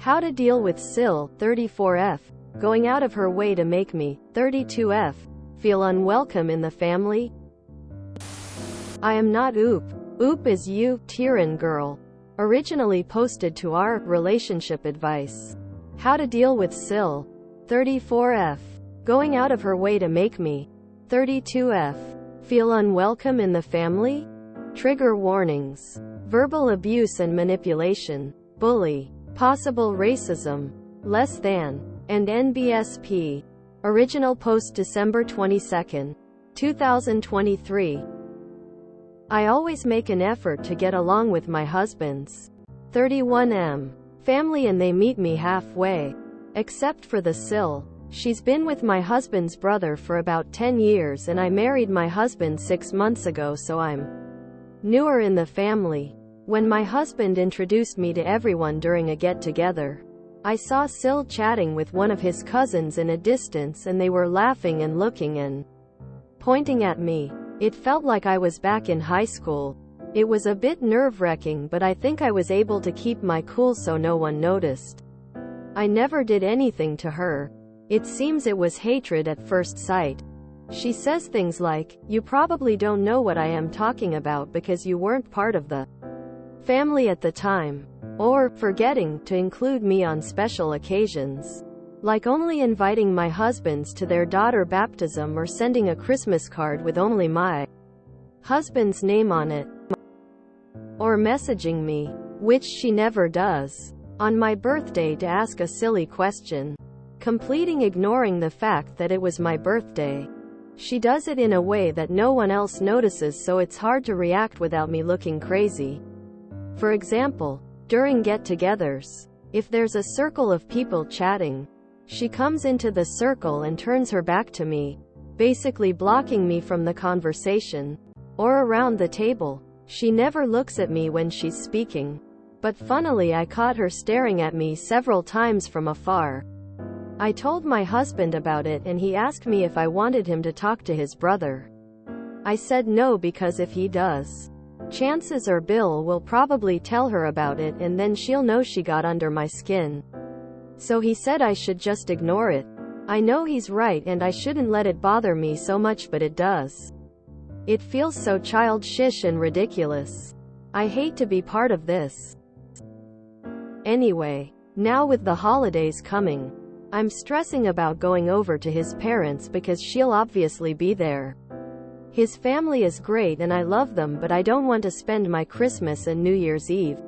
How to deal with SIL, 34F, going out of her way to make me, 32F, feel unwelcome in the family? I am not Oop. Oop is you, Tyran girl. Originally posted to our relationship advice. How to deal with SIL, 34F, going out of her way to make me, 32F, feel unwelcome in the family? Trigger warnings. Verbal abuse and manipulation. Bully. Possible racism. Less than. And NBSP. Original post December 22, 2023. I always make an effort to get along with my husband's 31M family and they meet me halfway. Except for the SIL. She's been with my husband's brother for about 10 years and I married my husband 6 months ago, so I'm newer in the family. When my husband introduced me to everyone during a get-together, I saw SIL chatting with one of his cousins in a distance and they were laughing and looking and pointing at me. It felt like I was back in high school. It was a bit nerve-wracking, but I think I was able to keep my cool so no one noticed. I never did anything to her. It seems it was hatred at first sight. She says things like, "You probably don't know what I am talking about because you weren't part of the family at the time." Or, forgetting to include me on special occasions. Like only inviting my husbands to their daughter baptism or sending a Christmas card with only my husband's name on it. Or messaging me, which she never does, on my birthday to ask a silly question. Completing ignoring the fact that it was my birthday. She does it in a way that no one else notices, so it's hard to react without me looking crazy. For example, during get-togethers, if there's a circle of people chatting, she comes into the circle and turns her back to me, basically blocking me from the conversation. Or around the table, she never looks at me when she's speaking. But funnily, I caught her staring at me several times from afar. I told my husband about it and he asked me if I wanted him to talk to his brother. I said no, because if he does, chances are Bill will probably tell her about it and then she'll know she got under my skin. So he said I should just ignore it. I know he's right and I shouldn't let it bother me so much, but it does. It feels so childish and ridiculous. I hate to be part of this. Anyway, now with the holidays coming, I'm stressing about going over to his parents because she'll obviously be there. His family is great and I love them, but I don't want to spend my Christmas and New Year's Eve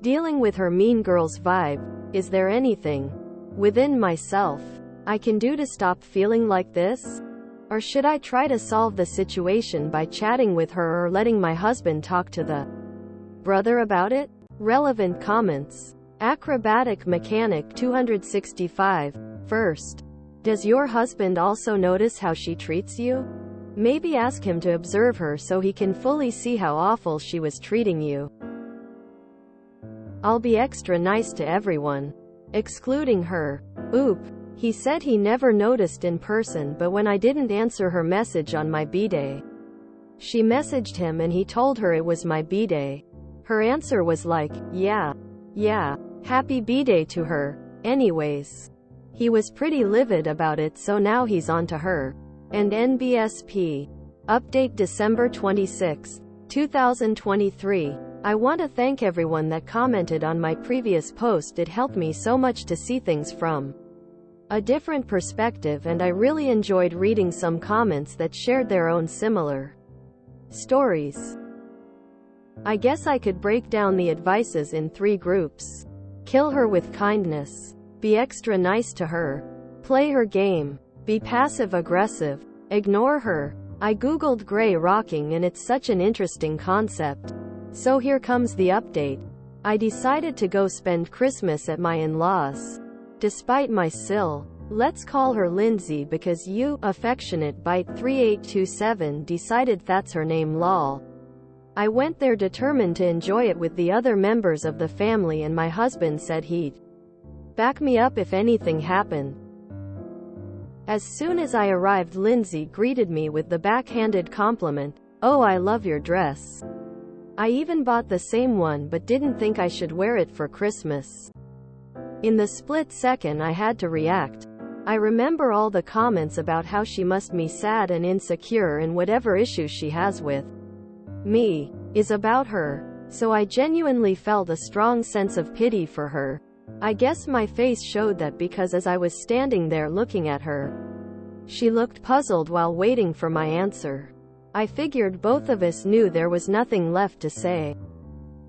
dealing with her mean girls vibe. Is there anything within myself I can do to stop feeling like this? Or should I try to solve the situation by chatting with her or letting my husband talk to the brother about it? Relevant comments. Acrobatic Mechanic 265. First, does your husband also notice how she treats you? Maybe ask him to observe her so he can fully see how awful she was treating you. I'll be extra nice to everyone, excluding her. Oop. He said he never noticed in person, but when I didn't answer her message on my B-Day, she messaged him and he told her it was my B-Day. Her answer was like, yeah, happy B-Day to her. Anyways, he was pretty livid about it, so now he's on to her. And NBSP. Update December 26, 2023. I want to thank everyone that commented on my previous post. It helped me so much to see things from a different perspective, and I really enjoyed reading some comments that shared their own similar stories. I guess I could break down the advices in 3 groups. Kill her with kindness. Be extra nice to her. Play her game. Be passive-aggressive. Ignore her. I googled gray rocking and it's such an interesting concept. So here comes the update. I decided to go spend Christmas at my in-laws. Despite my SIL. Let's call her Lindsay because you, affectionate bite 3827, decided that's her name, lol. I went there determined to enjoy it with the other members of the family, and my husband said he'd back me up if anything happened. As soon as I arrived, Lindsay greeted me with the backhanded compliment, "Oh, I love your dress. I even bought the same one but didn't think I should wear it for Christmas." In the split second I had to react. I remember all the comments about how she must be sad and insecure and whatever issues she has with me is about her. So I genuinely felt a strong sense of pity for her. I guess my face showed that because as I was standing there looking at her, she looked puzzled while waiting for my answer. I figured both of us knew there was nothing left to say.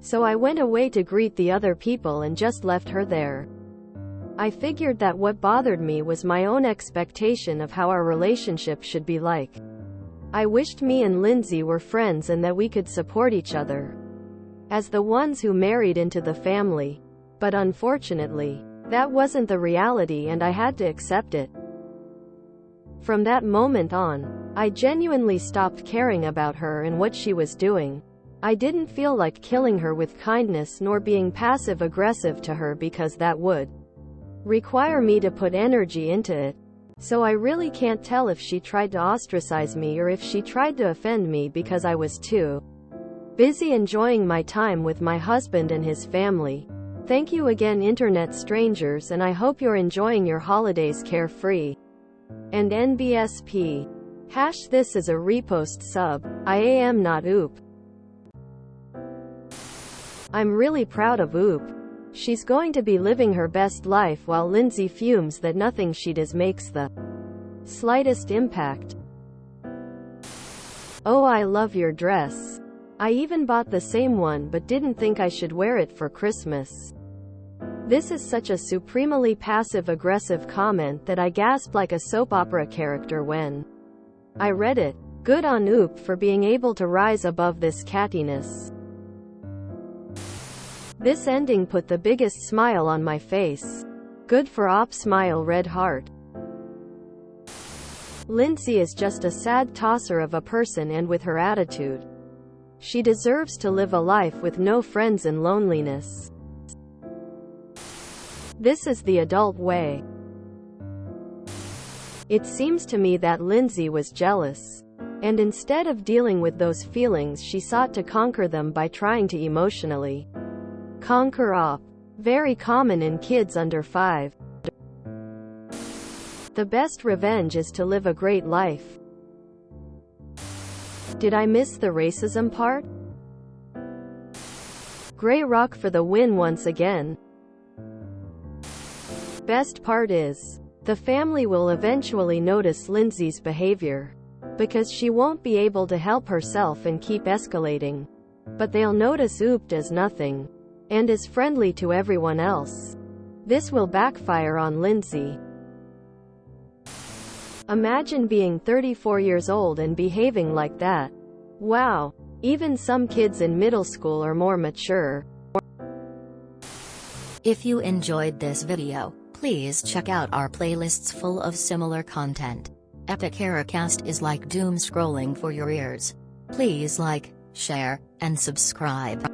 So I went away to greet the other people and just left her there. I figured that what bothered me was my own expectation of how our relationship should be like. I wished me and Lindsay were friends and that we could support each other as the ones who married into the family. But unfortunately, that wasn't the reality and I had to accept it. From that moment on, I genuinely stopped caring about her and what she was doing. I didn't feel like killing her with kindness nor being passive-aggressive to her because that would require me to put energy into it. So I really can't tell if she tried to ostracize me or if she tried to offend me because I was too busy enjoying my time with my husband and his family. Thank you again, internet strangers, and I hope you're enjoying your holidays carefree. And NBSP. This is a repost sub. I am not Oop. I'm really proud of Oop. She's going to be living her best life while Lindsay fumes that nothing she does makes the slightest impact. Oh, I love your dress. I even bought the same one but didn't think I should wear it for Christmas. This is such a supremely passive-aggressive comment that I gasped like a soap opera character when I read it. Good on Oop for being able to rise above this cattiness. This ending put the biggest smile on my face. Good for Op, smile red heart. Lindsay is just a sad tosser of a person, and with her attitude, she deserves to live a life with no friends and loneliness. This is the adult way. It seems to me that Lindsay was jealous. And instead of dealing with those feelings, she sought to conquer them by trying to emotionally conquer Op. Very common in kids under 5. The best revenge is to live a great life. Did I miss the racism part? Grey Rock for the win once again. Best part is, the family will eventually notice Lindsay's behavior. Because she won't be able to help herself and keep escalating. But they'll notice Oop does nothing. And is friendly to everyone else. This will backfire on Lindsay. Imagine being 34 years old and behaving like that. Wow. Even some kids in middle school are more mature. If you enjoyed this video, please check out our playlists full of similar content. Epic Eracast is like doom scrolling for your ears. Please like, share, and subscribe.